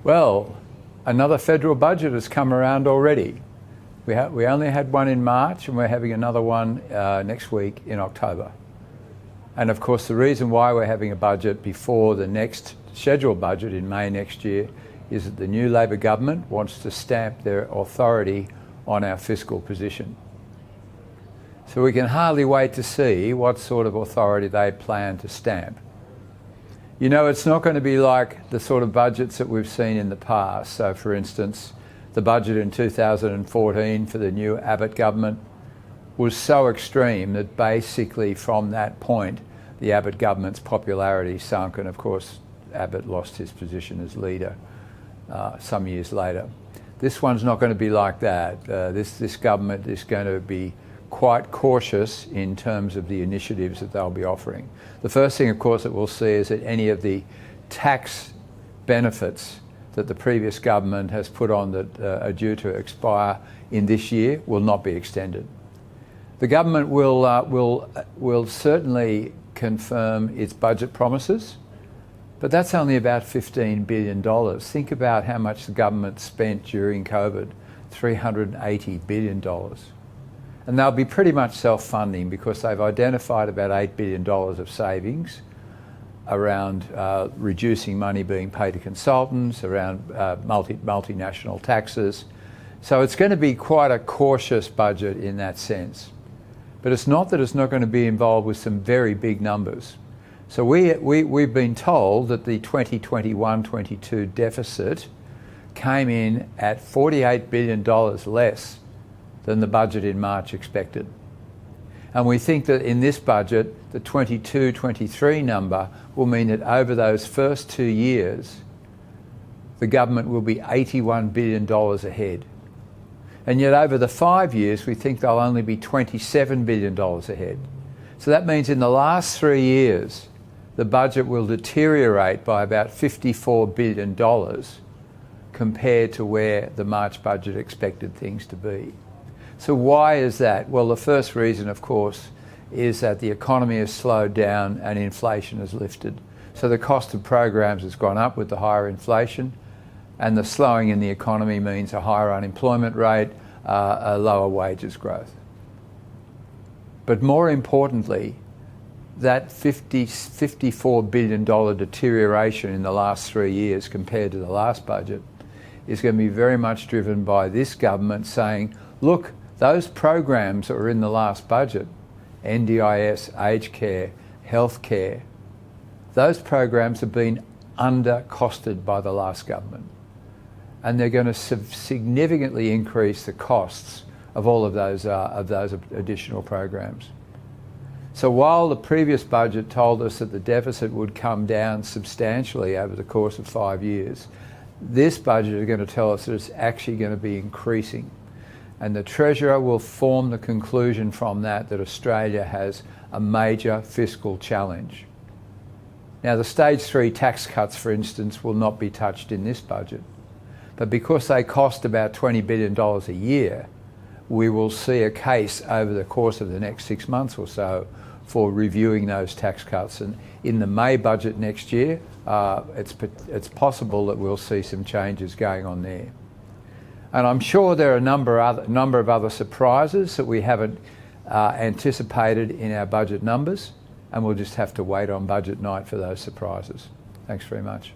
Well, another federal budget has come around already. We only had one in March, and we're having another one next week in October. And of course, the reason why we're having a budget before the next scheduled budget in May next year is that the new Labor government wants to stamp their authority on our fiscal position. So we can hardly wait to see what sort of authority they plan to stamp. You know, it's not going to be like the sort of budgets that we've seen in the past. So for instance, the budget in 2014 for the new Abbott government was so extreme that basically from that point, the Abbott government's popularity sunk, and of course, Abbott lost his position as leader some years later. This one's not going to be like that. This government is going to be quite cautious in terms of the initiatives that they'll be offering. The first thing, of course, that we'll see is that any of the tax benefits that the previous government has put on that are due to expire in this year will not be extended. The government will certainly confirm its budget promises, but that's only about $15 billion. Think about how much the government spent during COVID, $380 billion. And they'll be pretty much self-funding because they've identified about $8 billion of savings around reducing money being paid to consultants, around multinational taxes. So it's going to be quite a cautious budget in that sense. But it's not that it's not going to be involved with some very big numbers. So we've been told that the 2021-22 deficit came in at $48 billion less than the budget in March expected. And we think that in this budget, the 22-23 number will mean that over those first 2 years, the government will be $81 billion ahead. And yet over the 5 years, we think they'll only be $27 billion ahead. So that means in the last 3 years, the budget will deteriorate by about $54 billion compared to where the March budget expected things to be. So why is that? Well, the first reason, of course, is that the economy has slowed down and inflation has lifted. So the cost of programs has gone up with the higher inflation, and the slowing in the economy means a higher unemployment rate, a lower wages growth. But more importantly, that $54 billion deterioration in the last 3 years compared to the last budget is going to be very much driven by this government saying, look, those programs that were in the last budget, NDIS, aged care, health care, those programs have been under-costed by the last government. And they're going to significantly increase the costs of all of those additional programs. So while the previous budget told us that the deficit would come down substantially over the course of 5 years, this budget is going to tell us that it's actually going to be increasing. And the Treasurer will form the conclusion from that Australia has a major fiscal challenge. Now, the stage 3 tax cuts, for instance, will not be touched in this budget. But because they cost about $20 billion a year, we will see a case over the course of the next 6 months or so for reviewing those tax cuts. And in the May budget next year, it's possible that we'll see some changes going on there. And I'm sure there are a number of other surprises that we haven't anticipated in our budget numbers, and we'll just have to wait on budget night for those surprises. Thanks very much.